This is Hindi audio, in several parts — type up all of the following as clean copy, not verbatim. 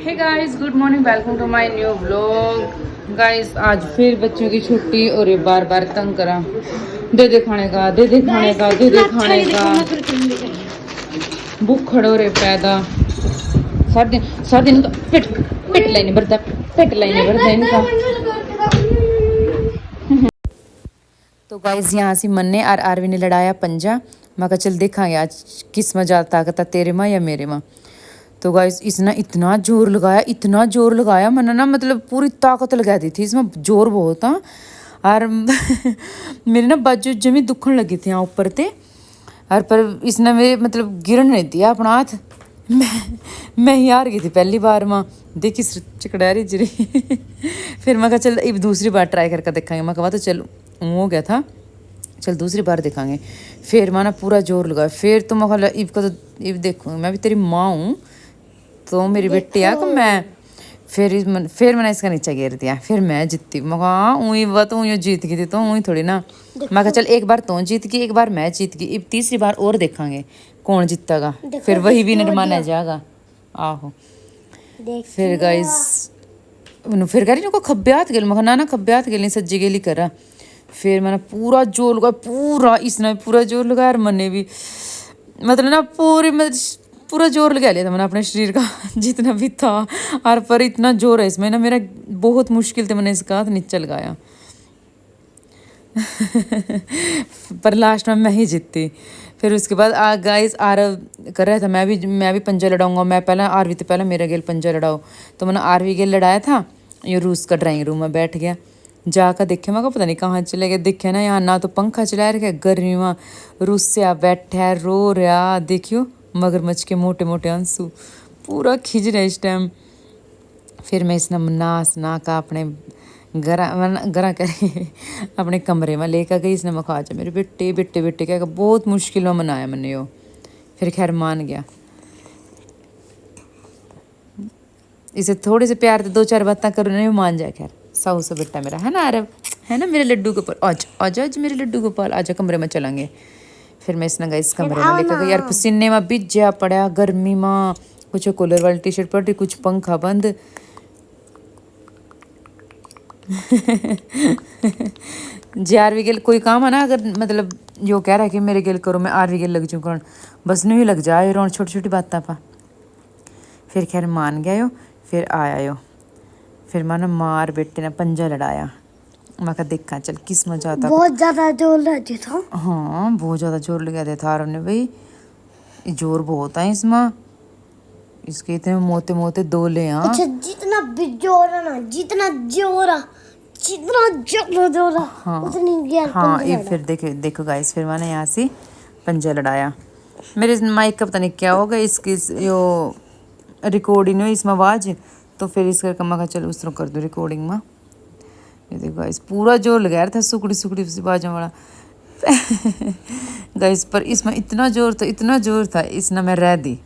Hey guys, good morning, welcome to my new vlog. Guys आज फिर बच्चों की छुट्टी और ये बार बार तंग करा, दे दे खाने का, दे दे खाने का, दे दे खाने का। भूख खड़ो रे पैदा सार दिन तो पेट पेट लाइने भरता, पेट लाइने भरता इनका। तो गाइस यहाँ से मन ने और आरवी ने लड़ाया पंजा। मैं कहा चल देखांगे आज किस में ज़्यादा ताकत है, तेरे में या मेरे में। तो गाइस इसने इतना जोर लगाया मैंने ना, मतलब पूरी ताकत लगा दी थी इसमें, जोर बहुत था। और मेरे ना बाजू जमी दुखन लगी थी यहाँ ऊपर ते, और पर इसने मेरे मतलब गिरन नहीं दिया अपना हाथ। मैं ही हार गई थी पहली बार में, देखी चिकड़ा रही जरी। फिर मैं कहा चल अब दूसरी बार ट्राई करके देखेंगे। मैं कहा तो चल हो गया था, चल दूसरी बार देखेंगे। फिर मैंने पूरा जोर लगाया। फिर तो मैं कहा इब का तो इब देखूँगी, मैं भी तेरी माँ हूँ तो मेरी बेटी आ कि मैं। फिर मैंने इसका नीचे गिर दिया। फिर मैं जीती। मैं कहा ऊँही वह तो ऊँ जीत गई थी, तो ऊँही थोड़ी ना। मैं कहा चल एक बार तो जीत गई, एक बार मैं जीत गई, अब तीसरी बार और देखेंगे कौन जीतेगा। फिर वही विनर माना जाएगा। आहो फिर गाइस फिर कह रही को खब्बे हाथ गेल। मैं ना खब्बे हाथ गेल नहीं, सज्जी गेली करा। फिर मैंने पूरा जोर लगाया, पूरा इसने पूरा जोर लगाया और मैंने भी मतलब ना पूरा जोर लगा लिया था मैंने अपने शरीर का जितना भी था। और पर इतना जोर है इसमें ना, मेरा बहुत मुश्किल से मैंने इसका हाथ नीचे लगाया। पर लास्ट में मैं ही जीती। फिर उसके बाद गाइस आरव कर रहा था, मैं भी पंजा लड़ाऊंगा। मैं पहले आरवी तो पहले मेरा गेल पंजा लड़ाओ, तो मैंने आरवी गेल लड़ाया था। ये रूस का ड्राइंग रूम में बैठ गया, जाकर देखे मैं पता नहीं कहाँ चले गया। देखे ना यहाँ ना तो पंखा चला रखा, गर्मी में रूस से आ बैठा है, रो रहा। देखियो मगरमच्छ के मोटे मोटे आंसू पूरा खिंच रहे इस टाइम। फिर मैं इसने ना का अपने गरा करे अपने कमरे में लेकर गई। इसने मैं कहा मेरे बेटे बेटे बेटे क्या बहुत मुश्किल में मनाया मैंने वो। फिर खैर मान गया। इसे थोड़े से प्यार से दो चार बातें करो नहीं मान जाए। खैर साहू से बेटा मेरा है ना अरब, है ना मेरे लड्डू गोपाल। आज मेरे लड्डू गोपाल आजा, कमरे में चलेंगे। फिर मैं इसने गई इस कमरे में लेकर गई। यार पसीने में भिजा पड़ा, गर्मी में कुछ कूलर वाली टी शर्ट पड़ी, कुछ पंखा बंद। जी आरवी गेल कोई काम है ना, अगर मतलब जो कह रहा है कि मेरे गेल करो, मैं आरवी गेल लग जाऊँ करण, बस नहीं लग जाए रोन छोटी छोटी बात पा। फिर खैर मान गया यो। फिर आया यो। फिर मानो मार बेटे ने पंजा लड़ाया। मैं कहा देखा चल किस में जाता। बहुत ज्यादा जोर लगा था। हाँ बहुत ज़्यादा जोर लगा दिया था ने भाई, जोर बहुत है इसमें। इसके इतने मोटे मोटे दोले हैं। अच्छा जितना भी जोर है ना, जितना जोर हाँ उतनी गियर हाँ ये फिर देखो गाइस, फिर मैंने यहाँ से पंजा लड़ाया। मेरे माइक का पता नहीं क्या होगा, इसकी यो रिकॉर्डिंग है इसमें आवाज़, तो फिर इसका कमा का चल उस तरह कर दूँ रिकॉर्डिंग में। ये देखो गाइस पूरा जोर लगाया था, सुकड़ी सुकड़ी सी बाजों वाला। गाइस पर इसमें इतना जोर था इसने मैं रह दी,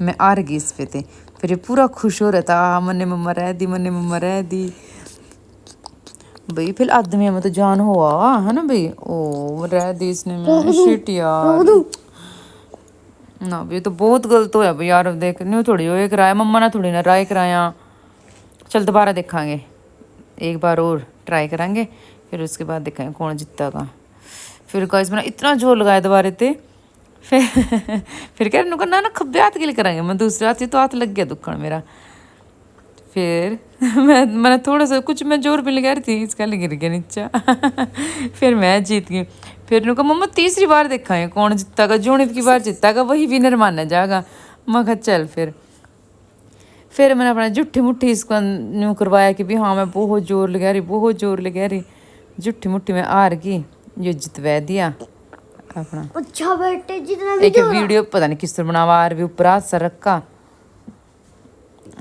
मैं आर गई इस पे थे। फिर ये पूरा खुश हो रहा था, मन्ने मम्मा रह दी भाई। फिर आदमी में तो जान हुआ है ना भाई। ओ रह दी इसने, मैं शिट यार ना भाई, तो बहुत गलत होया भाई यार। देख न्यू थोड़ी हो कराया, मम्मा ने थोड़ी ना राय कराया। चल दोबारा देखेंगे, एक बार और ट्राई करेंगे, फिर उसके बाद देखेंगे कौन जीतेगा। फिर गाइस मैंने इतना जोर लगाया दोबारा ते। फिर कह रहे ना खब्बे हाथ के लिए करेंगे, मैं दूसरे हाथ से तो हाथ लग गया दुखन मेरा। फिर मैंने थोड़ा सा कुछ मैं जोर पे लगा रही थी, इसका गिर गया नीचा। फिर मैं जीत गई। फिर उनका मम्मा तीसरी बार देखा है कौन जीतेगा, जो की बार जीतेगा वही विनर माना जाएगा। मैं कहा चल। फिर मैंने अपना जुट्ठी मुट्ठी इसको न्यू करवाया कि भी हाँ मैं बहुत जोर लगा रही। जुट्ठी मुट्ठी में हार गई, जो जितवा दिया अपना। अच्छा बेटे जितना भी एक वीडियो पता नहीं किस तरह बनावा, आर भी ऊपर हाथ सर रखा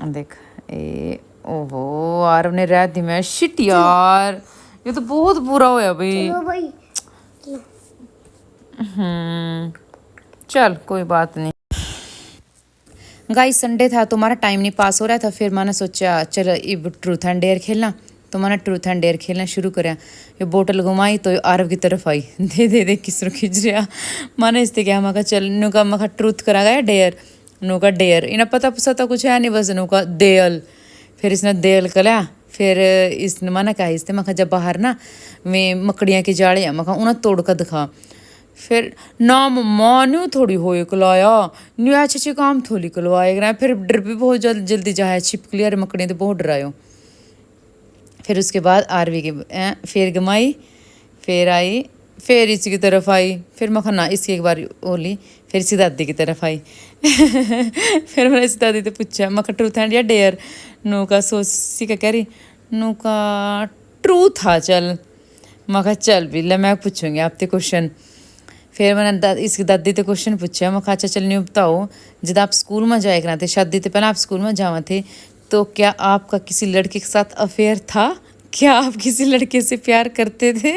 देख। ए ओहो आरव ने रह दी मैं शिट यार, ये तो बहुत बुरा होया भाई। चल कोई बात नहीं। गाइस संडे था तो हमारा टाइम नहीं पास हो रहा था। फिर मैंने सोचा चल अब ट्रूथ एंड डेयर खेलना, तो मैंने ट्रूथ एंड डेयर खेलना शुरू कराया। ये बोतल घुमाई तो आरव की तरफ आई, दे किस तरह खिंच रहा। मैंने इससे क्या मैं चल नुका मैं ट्रूथ करा गया डेयर, नू का डेयर, इन्हें पता पता कुछ है नहीं, बस नू का देयल। फिर इसने देयल कला, फिर इसने माना कहा इसने मखा जब बाहर ना वे मकड़ियाँ की जाड़े हैं, मखा उन्हें तोड़ कर दिखा। फिर ना मम्मा न्यू थोड़ी हो कलाया, न्यू अच्छे अच्छे काम थोड़ी कलवाए। फिर डर भी बहुत जल्दी जाए, छिपकली और मकड़ियाँ तो बहुत डरायो। फिर उसके बाद आरवी के फिर गमाई, फिर आई, फिर इसी की तरफ आई, फिर मैं ना इसकी एक बार बोली, फिर इसकी दादी की तरफ आई। फिर मैंने इस दादी से पूछा, मैं ट्रूथ एंड या डेयर? नू का सोची क्या कह रही, नू का ट्रूथ था। चल मैं कहा चल भी ले, मैं पूछूंगी आपसे क्वेश्चन। फिर मैंने इसकी दादी से क्वेश्चन पूछा, मैं कहा अच्छा चल न्यू बताओ, जब आप स्कूल में जाए करा थे शादी से पहले, आप स्कूल में जावा थे, तो क्या आपका किसी लड़के के साथ अफेयर था? क्या आप किसी लड़के से प्यार करते थे?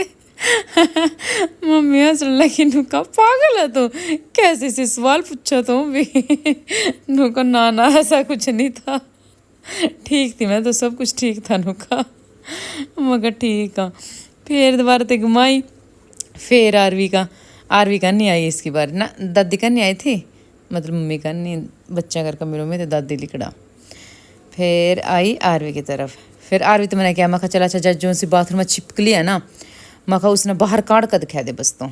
मम्मी हंसने लगी, नुका पागल है तो, कैसे से सवाल पूछा तुम भी? नुका ना ऐसा कुछ नहीं था, ठीक थी मैं तो, सब कुछ ठीक था नुका। मगर ठीक है। फिर दोबारा ते घुमाई, फिर आरवी का नहीं आई इसकी बार ना, दादी का नहीं आई थी, मतलब मम्मी का नहीं, बच्चा घर का मेरे में तो दादी लिखड़ा। फिर आई आरवी की तरफ, फिर आरवी तो मैंने क्या मखा चला अच्छा जो सी बाथरूम में छिपकली है ना, मखा उसने बाहर काट कर दिखा दे बस, तो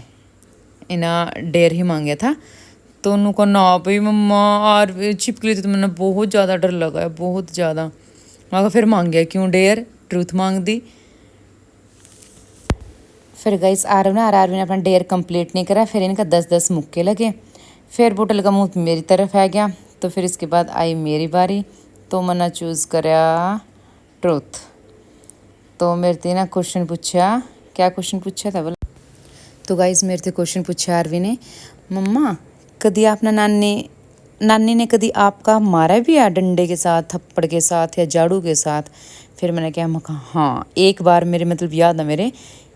इना डेर ही मांगा था। तो उनको ना भाई मम्मा और छिपकली तो मैंने बहुत ज़्यादा डर लगा है, बहुत ज़्यादा। मगर फिर मांग गया, क्यों डेयर, ट्रूथ मांग दी। फिर गाइस आरवी ने अपना डेयर कंप्लीट नहीं करा, फिर इनका 10-10 मुक्के लगे। फिर बोतल का मुंह मेरी तरफ आ गया, तो फिर इसके बाद आई मेरी बारी, तो मैंने चूज़ करा ट्रूथ। तो मेरे से ना क्वेश्चन पूछा, क्या क्वेश्चन पूछा था बोला? तो गाइस मेरे से क्वेश्चन पूछा आरवी ने, मम्मा कभी आपने नानी ने कभी आपका मारा भी है डंडे के साथ, थप्पड़ के साथ या झाड़ू के साथ? फिर मैंने कहा हाँ एक बार, मेरे मतलब याद है मेरे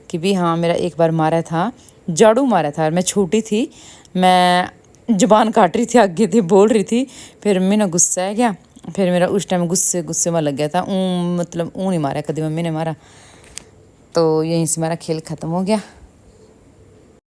कि भी हाँ मेरा एक बार मारा था, झाड़ू मारा था। मैं छोटी थी, मैं जुबान काट रही थी, आगे थी बोल रही थी, फिर मम्मी ने गुस्सा आ गया, फिर मेरा उस टाइम गुस्से में लग गया था। मतलब नहीं मारा कभी, मम्मी ने मारा। तो यहीं से मेरा खेल खत्म हो गया।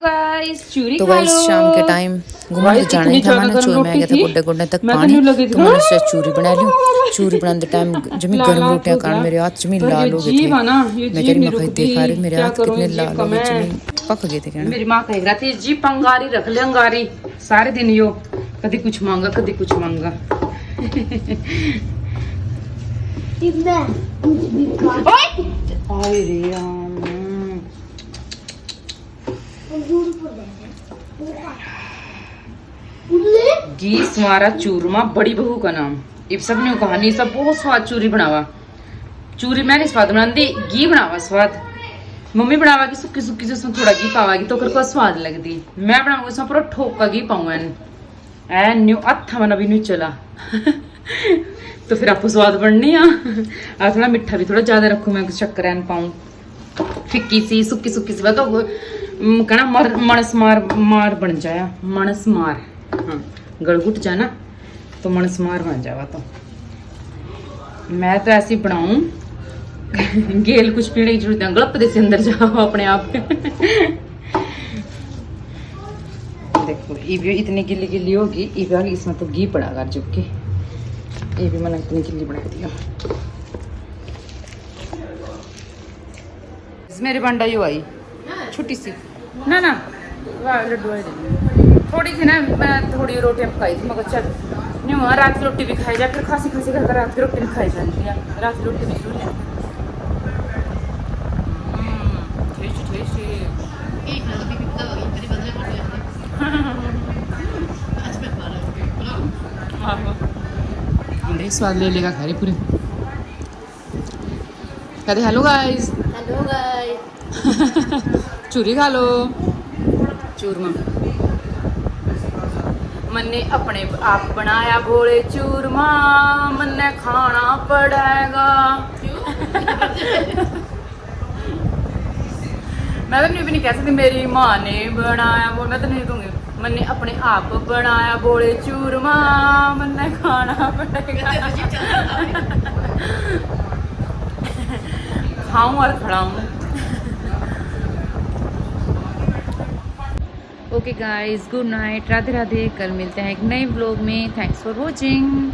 तो गाइस शाम के टाइम घूमने जाना ही था, मैंने चोर में आ गया था गुड्डे गुड्डे तक पानी, तो मैंने उससे चूरी बना ली। चूरी बनाने टाइम जमी गर्म रोटियां खाने, मेरे हाथ जमी लाल हो गए थे। मैं कह रही मैं देखा रही मेरे हाथ कितने लाल हो गए, जमी पक गए थे। कहना मेरी माँ कह रही थी जी पंगारी रख ले, अंगारी सारे दिन यो कभी कुछ मांगा कभी कुछ मांगा। हाय रे राम, घी स्वारा चूरमा बड़ी बहू का नाम, इब सब ने कहानी सब बहुत स्वाद चूरी बनावा। चूरी मैंने स्वाद बना दी, घी बनावा स्वाद मम्मी बनावा की सुक्की सुक्की, जिसमें थोड़ा घी पावागी तो कर को स्वाद लगती। मैं बनाऊंगी उसमें पूरा ठोक का घी पाऊंगा ऐ न्यू अच्छा मना भी नहीं चला। तो फिर आपको स्वाद बढ़नी है। और थोड़ा मिठा भी थोड़ा ज्यादा रखूँ मैं, शक्कर एन पाऊँ, फिक्की सी सुक्की सुक्की सी तो कहना मणस मार बन जाया, मणस मार, हाँ गड़गुट जाना तो मणस मार बन जावा। तो मैं तो ऐसी बनाऊं गेल कुछ पीने की जरूरत है, गलप दे से अंदर जाओ अपने आप। देखो ये इतनी गिल्ली गिल्ली होगी, इसमें तो घी पड़ा कर चुप के, ये भी मैंने इतनी गिल्ली बना दिया। मेरे बंडा यू आई छोटी सी ना लड्डू आई थोड़ी थी ना, मैं थोड़ी रोटियां पकाई थी, मगर चल नहीं हुआ, रात की रोटी भी खाई जाए, फिर खांसी घर रात की रोटी नहीं खाई जाती है, रात की रोटी भी जरूर है। स्वाद ले लेगा खा पूरे, कहते हेलो गाइस, हेलो गाइस। चूरी खा लो, चूरमा मन्ने अपने आप बनाया भोले चूरमा, मन्ने खाना पड़ेगा। मैं तो नहीं कह सकती मेरी माँ ने बनाया वो, मैं तो नहीं दूंगी। मैंने अपने आप बनाया भोले चूरमा, मन्ने खाना पड़ेगा। खाऊं और खड़ाऊं। Okay guys, good night, Radhe Radhe. कल मिलते हैं एक नए ब्लॉग में। Thanks for watching.